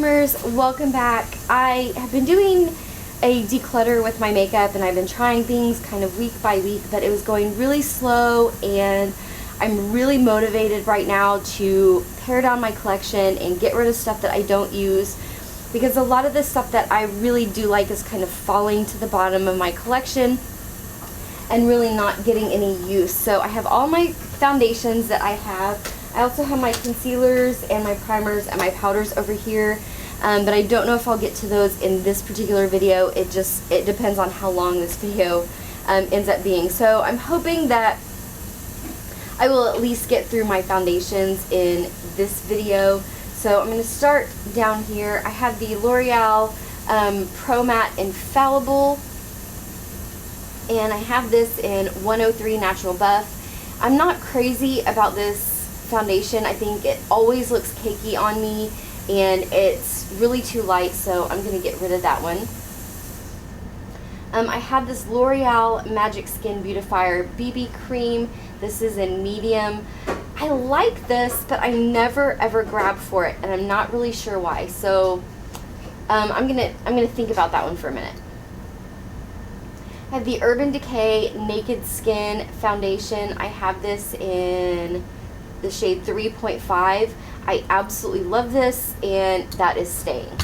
dreamers, welcome back. I have been doing a declutter with my makeup and I've been trying things kind of week by week, but it was going really slow, and I'm really motivated right now to pare down my collection and get rid of stuff that I don't use, because a lot of the stuff that I really do like is kind of falling to the bottom of my collection and really not getting any use. So I have all my foundations that I have. I also have my concealers and my primers and my powders over here, but I don't know if I'll get to those in this particular video. It depends on how long this video ends up being. So I'm hoping that I will at least get through my foundations in this video. So I'm going to start down here. I have the L'Oreal Pro Matte Infallible, and I have this in 103 Natural Buff. I'm not crazy about this foundation. I think it always looks cakey on me and it's really too light, so I'm going to get rid of that one. I have this L'Oreal Magic Skin Beautifier BB Cream. This is in medium. I like this, but I never ever grab for it, and I'm not really sure why. So I'm gonna think about that one for a minute. I have the Urban Decay Naked Skin Foundation. I have this in the shade 3.5. I absolutely love this, and that is staying.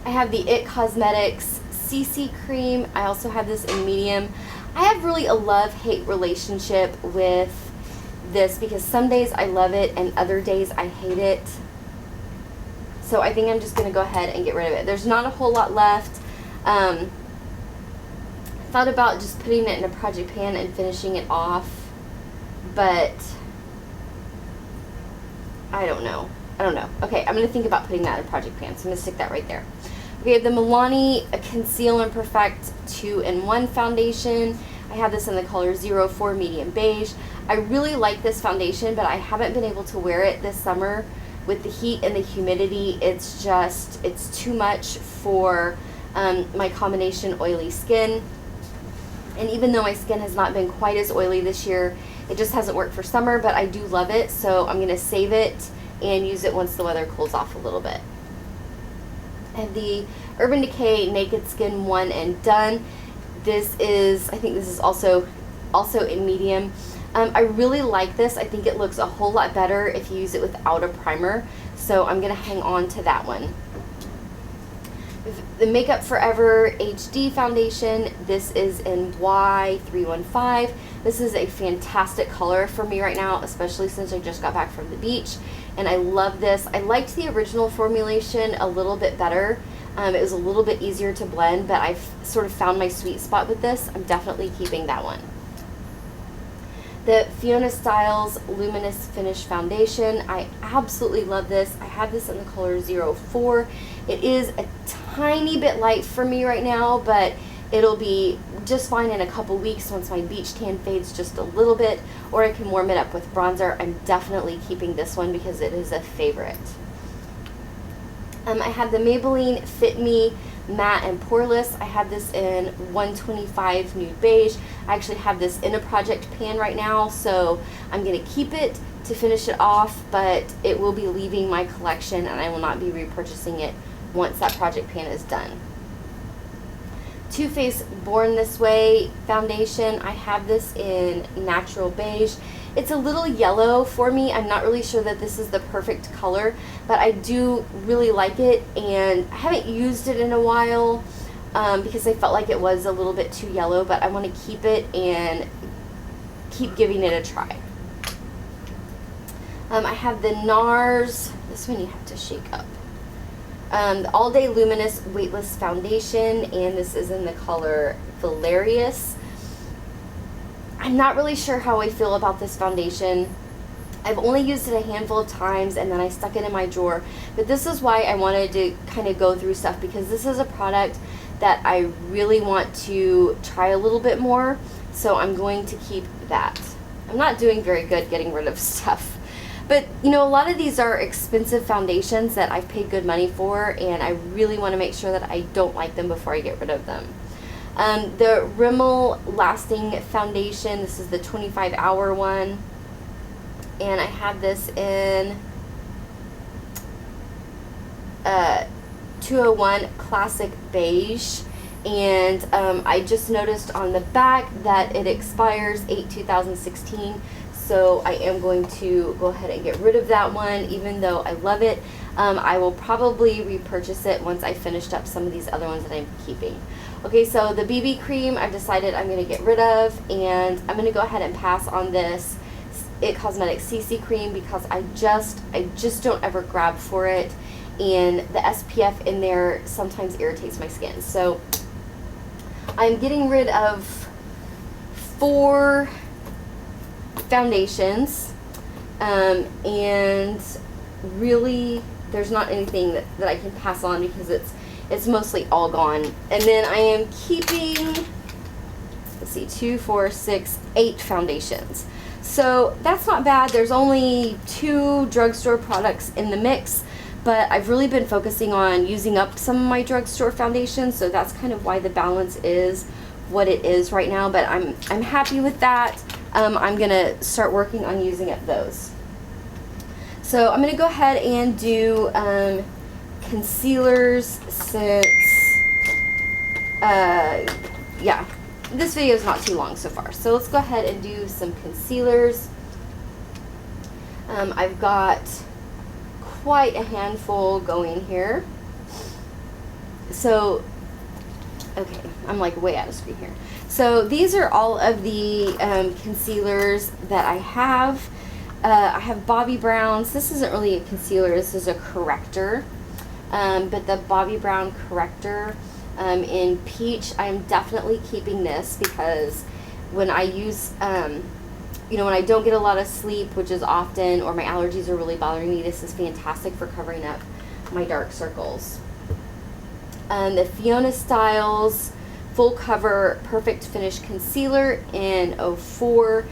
I have the IT Cosmetics CC Cream. I also have this in medium. I have really a love-hate relationship with this, because some days I love it and other days I hate it. So I think I'm just going to go ahead and get rid of it. There's not a whole lot left. I thought about just putting it in a project pan and finishing it off, but I don't know. Okay, I'm going to think about putting that in a project pan, so I'm going to stick that right there. We have the Milani Conceal and Perfect 2-in-1 Foundation. I have this in the color 04 Medium Beige. I really like this foundation, but I haven't been able to wear it this summer with the heat and the humidity. It's too much for my combination oily skin. And even though my skin has not been quite as oily this year, it just hasn't worked for summer, but I do love it, so I'm going to save it and use it once the weather cools off a little bit. I have the Urban Decay Naked Skin One and Done. I think this is also in medium. I really like this. I think it looks a whole lot better if you use it without a primer, so I'm going to hang on to that one. The Makeup Forever HD Foundation. This is in Y315. This is a fantastic color for me right now, especially since I just got back from the beach, and I love this. I liked the original formulation a little bit better. It was a little bit easier to blend, but I've sort of found my sweet spot with this. I'm definitely keeping that one. The Fiona Styles Luminous Finish Foundation. I absolutely love this. I have this in the color 04. It is a tiny bit light for me right now, but it'll be just fine in a couple weeks once my beach tan fades just a little bit, or I can warm it up with bronzer. I'm definitely keeping this one because it is a favorite. I have the Maybelline Fit Me Matte and Poreless. I have this in 125 Nude Beige. I actually have this in a project pan right now, so I'm going to keep it to finish it off, but it will be leaving my collection and I will not be repurchasing it once that project pan is done. Too Faced Born This Way Foundation. I have this in Natural Beige. It's a little yellow for me. I'm not really sure that this is the perfect color, but I do really like it, and I haven't used it in a while because I felt like it was a little bit too yellow, but I want to keep it and keep giving it a try. I have the NARS, this one you have to shake up, the All Day Luminous Weightless Foundation, and this is in the color Valerius. I'm not really sure how I feel about this foundation. I've only used it a handful of times and then I stuck it in my drawer, but this is why I wanted to kind of go through stuff, because this is a product that I really want to try a little bit more, so I'm going to keep that. I'm not doing very good getting rid of stuff, but you know, a lot of these are expensive foundations that I've paid good money for, and I really want to make sure that I don't like them before I get rid of them. The Rimmel Lasting Foundation, this is the 25-hour one, and I have this in 201 Classic Beige, and I just noticed on the back that it expires 8/2016, so I am going to go ahead and get rid of that one, even though I love it. I will probably repurchase it once I finished up some of these other ones that I'm keeping. Okay, so the BB cream I've decided I'm going to get rid of, and I'm going to go ahead and pass on this It Cosmetics CC cream because I just don't ever grab for it, and the SPF in there sometimes irritates my skin. So I'm getting rid of 4 foundations, and really there's not anything that I can pass on because it's mostly all gone. And then I am keeping, let's see, 2, 4, 6, 8 foundations. So that's not bad. There's only 2 drugstore products in the mix, but I've really been focusing on using up some of my drugstore foundations, so that's kind of why the balance is what it is right now, but I'm happy with that. I'm gonna start working on using up those. So I'm gonna go ahead and do concealers since, yeah, this video is not too long so far. So let's go ahead and do some concealers. I've got quite a handful going here. So, okay, I'm like way out of screen here. So these are all of the concealers that I have. I have Bobbi Brown's. This isn't really a concealer, this is a corrector. But the Bobbi Brown corrector in Peach, I'm definitely keeping this because when I use, you know, when I don't get a lot of sleep, which is often, or my allergies are really bothering me, this is fantastic for covering up my dark circles. The Fiona Styles Full Cover Perfect Finish Concealer in 04.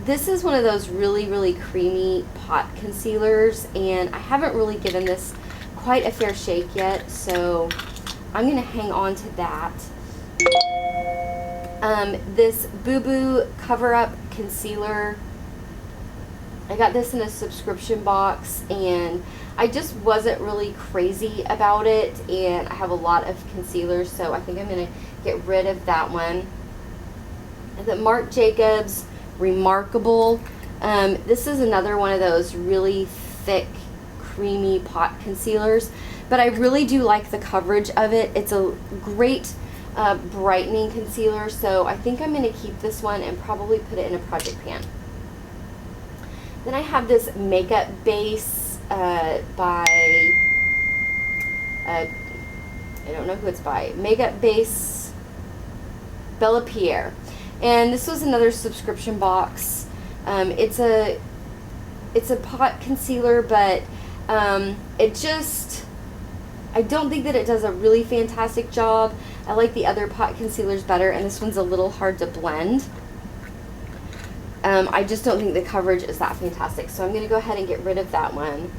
This is one of those really creamy pot concealers, and I haven't really given this quite a fair shake yet, so I'm going to hang on to that. This Boo Boo Cover Up Concealer, I got this in a subscription box, and I just wasn't really crazy about it, and I have a lot of concealers, so I think I'm going to get rid of that one. And the Marc Jacobs Remarkable. This is another one of those really thick, creamy pot concealers, but I really do like the coverage of it. It's a great brightening concealer, so I think I'm going to keep this one and probably put it in a project pan. Then I have this makeup base by, I don't know who it's by, Makeup Base Bella Pierre. And this was another subscription box. It's a pot concealer, but it just, I don't think that it does a really fantastic job. I like the other pot concealers better, and this one's a little hard to blend. I just don't think the coverage is that fantastic, so I'm going to go ahead and get rid of that one.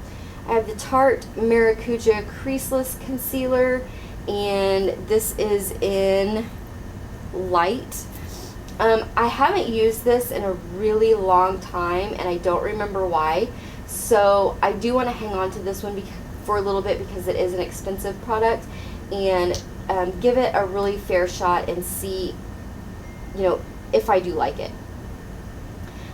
I have the Tarte Maracuja Creaseless Concealer, and this is in Light. I haven't used this in a really long time, and I don't remember why, so I do want to hang on to this one for a little bit because it is an expensive product, and give it a really fair shot and see, you know, if I do like it.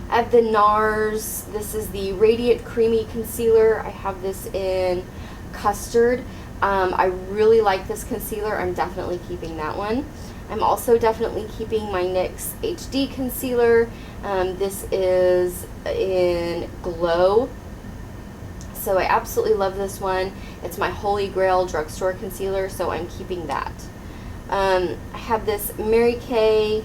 I have the NARS, this is the Radiant Creamy Concealer. I have this in Custard. I really like this concealer. I'm definitely keeping that one. I'm also definitely keeping my NYX HD Concealer. This is in Glow. So I absolutely love this one. It's my Holy Grail drugstore concealer, so I'm keeping that. I have this Mary Kay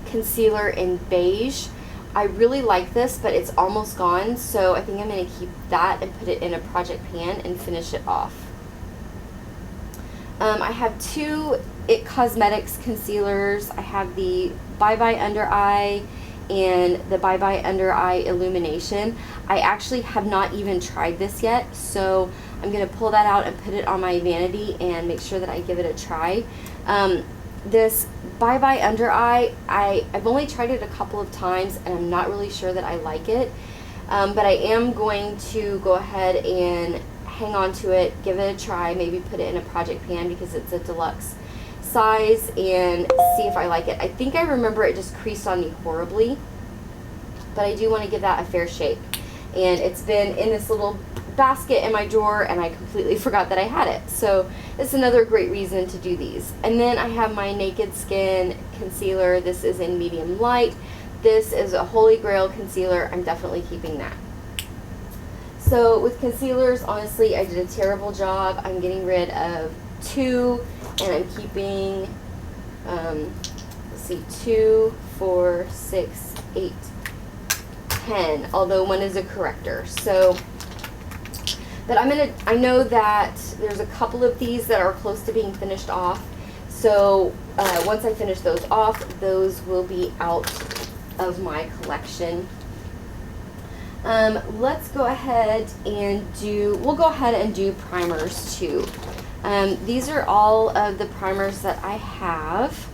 Concealer in Beige. I really like this, but it's almost gone, so I think I'm going to keep that and put it in a project pan and finish it off. I have 2 It Cosmetics concealers. I have the Bye Bye Under Eye and the Bye Bye Under Eye Illumination. I actually have not even tried this yet, so I'm going to pull that out and put it on my vanity and make sure that I give it a try. This Bye Bye Under Eye, I've only tried it a couple of times, and I'm not really sure that I like it, but I am going to go ahead and hang on to it, give it a try, maybe put it in a project pan because it's a deluxe size, and see if I like it. I think I remember it just creased on me horribly, but I do want to give that a fair shake. And it's been in this little basket in my drawer, and I completely forgot that I had it. So it's another great reason to do these. And then I have my Naked Skin concealer. This is in medium light. This is a Holy Grail concealer. I'm definitely keeping that. So with concealers, honestly, I did a terrible job. I'm getting rid of 2, and I'm keeping, let's see, 2, 4, 6, 8, 10, although one is a corrector. So, but I know that there's a couple of these that are close to being finished off. So once I finish those off, those will be out of my collection. Let's go ahead and we'll go ahead and do primers too. These are all of the primers that I have.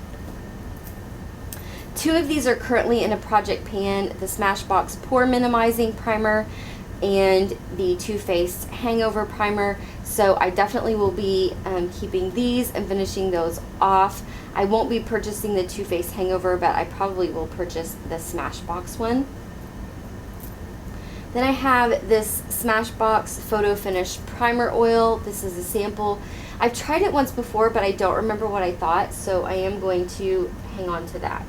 2 of these are currently in a project pan, the Smashbox Pore Minimizing Primer and the Too Faced Hangover Primer. So I definitely will be keeping these and finishing those off. I won't be purchasing the Too Faced Hangover, but I probably will purchase the Smashbox one. Then I have this Smashbox Photo Finish Primer Oil. This is a sample. I've tried it once before, but I don't remember what I thought, so I am going to hang on to that.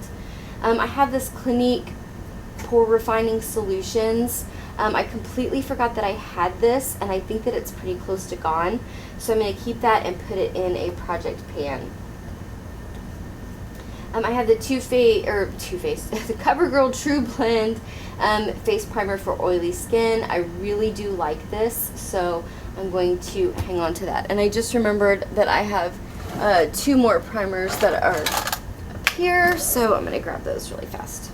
I have this Clinique Pore Refining Solutions. I completely forgot that I had this, and I think that it's pretty close to gone. So I'm going to keep that and put it in a project pan. I have the Too Faced, the CoverGirl True Blend Face Primer for oily skin. I really do like this, so I'm going to hang on to that. And I just remembered that I have 2 more primers that are up here, so I'm going to grab those really fast.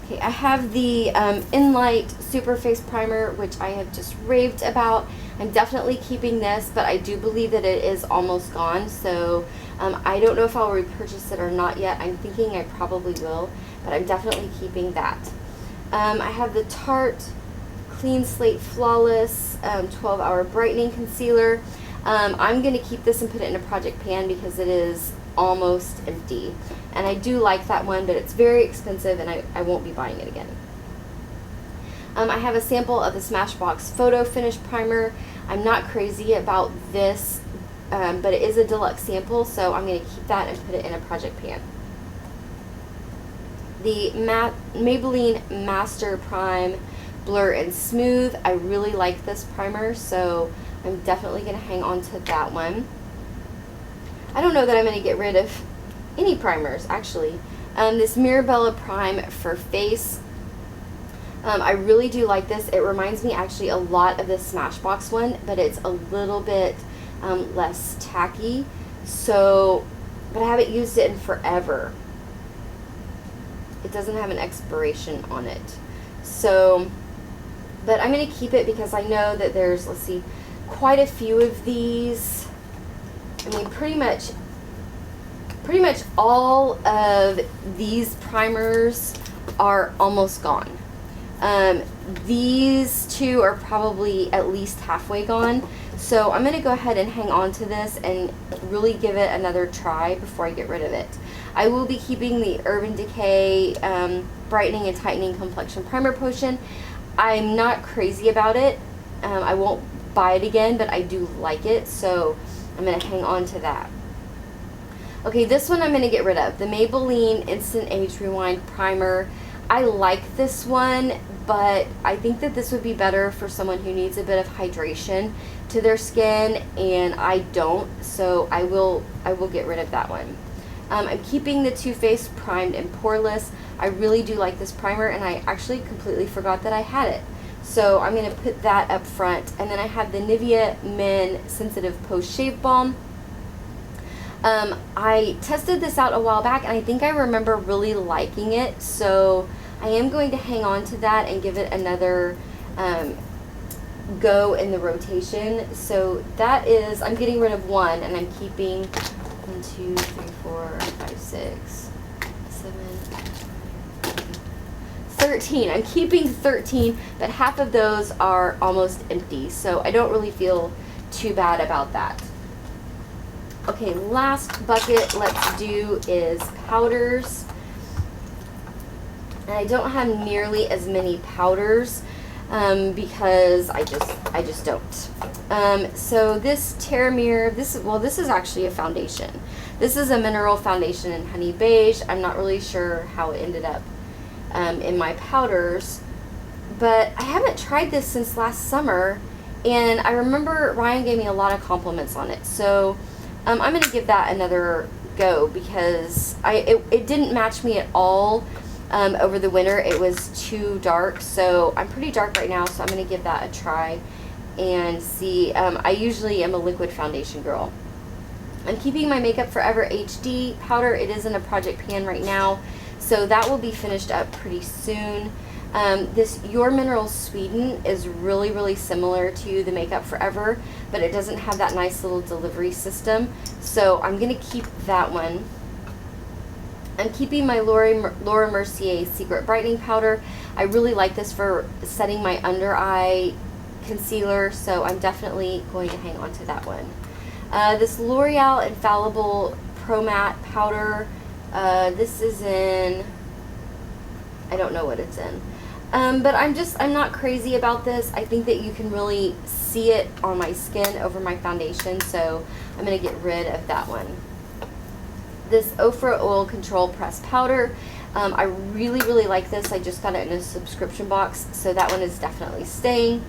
Okay, I have the Inlight Super Face Primer, which I have just raved about. I'm definitely keeping this, but I do believe that it is almost gone, so I don't know if I'll repurchase it or not yet. I'm thinking I probably will, but I'm definitely keeping that. I have the Tarte Clean Slate Flawless 12-Hour Brightening Concealer. I'm going to keep this and put it in a project pan because it is almost empty. And I do like that one, but it's very expensive, and I won't be buying it again. I have a sample of the Smashbox Photo Finish Primer. I'm not crazy about this, but it is a deluxe sample, so I'm going to keep that and put it in a project pan. The Maybelline Master Prime Blur and Smooth. I really like this primer, so I'm definitely going to hang on to that one. I don't know that I'm going to get rid of any primers, actually. This Mirabella Prime for Face. I really do like this. It reminds me actually a lot of the Smashbox one, but it's a little bit less tacky. So, but I haven't used it in forever. It doesn't have an expiration on it. So, but I'm going to keep it because I know that there's, let's see, quite a few of these. I mean, pretty much all of these primers are almost gone. These 2 are probably at least halfway gone. So I'm going to go ahead and hang on to this and really give it another try before I get rid of it. I will be keeping the Urban Decay Brightening and Tightening Complexion Primer Potion. I'm not crazy about it. I won't buy it again, but I do like it, so I'm going to hang on to that. Okay, this one I'm going to get rid of. The Maybelline Instant Age Rewind Primer. I like this one, but I think that this would be better for someone who needs a bit of hydration to their skin, and I don't, so I will get rid of that one. I'm keeping the Too Faced Primed and Poreless. I really do like this primer, and I actually completely forgot that I had it. So I'm going to put that up front. And then I have the Nivea Men Sensitive Post Shave Balm. I tested this out a while back, and I think I remember really liking it. So I am going to hang on to that and give it another go in the rotation. So that is, I'm getting rid of 1, and I'm keeping 1, 2, 3, 4, 5, 6, 7, 13. I'm keeping 13, but half of those are almost empty, so I don't really feel too bad about that. Okay, last bucket let's do is powders. And I don't have nearly as many powders because I just don't. So this Terramere, this is actually a foundation. This is a mineral foundation in honey beige. I'm not really sure how it ended up in my powders, but I haven't tried this since last summer, and I remember Ryan gave me a lot of compliments on it. So I'm going to give that another go because it didn't match me at all over the winter. It was too dark, so I'm pretty dark right now, so I'm going to give that a try and see. I usually am a liquid foundation girl. I'm keeping my Makeup Forever HD powder. It is in a project pan right now, so that will be finished up pretty soon. This Your Minerals Sweden is really similar to the Makeup Forever, but it doesn't have that nice little delivery system, so I'm going to keep that one. I'm keeping my Laura Mercier Secret Brightening Powder. I really like this for setting my under eye concealer, so I'm definitely going to hang on to that one. This L'Oreal Infallible Pro Matte Powder, this is in, I don't know what it's in. But I'm not crazy about this. I think that you can really see it on my skin over my foundation, so I'm going to get rid of that one. This Ofra Oil Control Press Powder, I really like this. I just got it in a subscription box, so that one is definitely staying.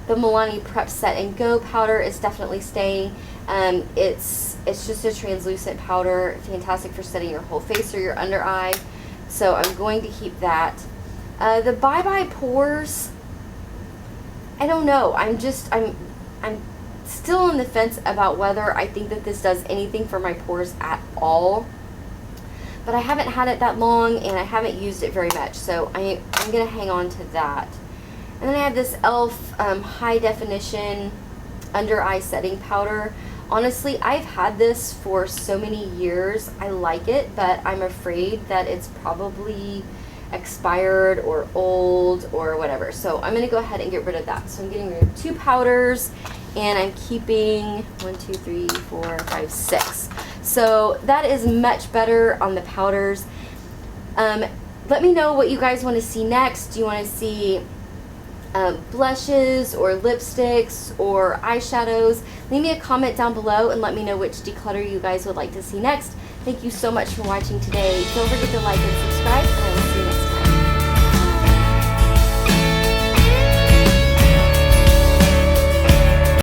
The Milani Prep Set and Go powder is definitely staying. It's just a translucent powder, fantastic for setting your whole face or your under eye, so I'm going to keep that. The Bye Bye Pores, I don't know. I'm still on the fence about whether I think that this does anything for my pores at all. But I haven't had it that long and I haven't used it very much, so I'm going to hang on to that. And then I have this e.l.f. High Definition Under Eye Setting Powder. Honestly, I've had this for so many years. I like it, but I'm afraid that it's probably expired or old or whatever. So I'm going to go ahead and get rid of that. So I'm getting rid of 2 powders, and I'm keeping 1, 2, 3, 4, 5, 6. So that is much better on the powders. Let me know what you guys want to see next. Do you want to see blushes or lipsticks or eyeshadows? Leave me a comment down below and let me know which declutter you guys would like to see next. Thank you so much for watching today. Don't forget to like and subscribe, and I will see you next time.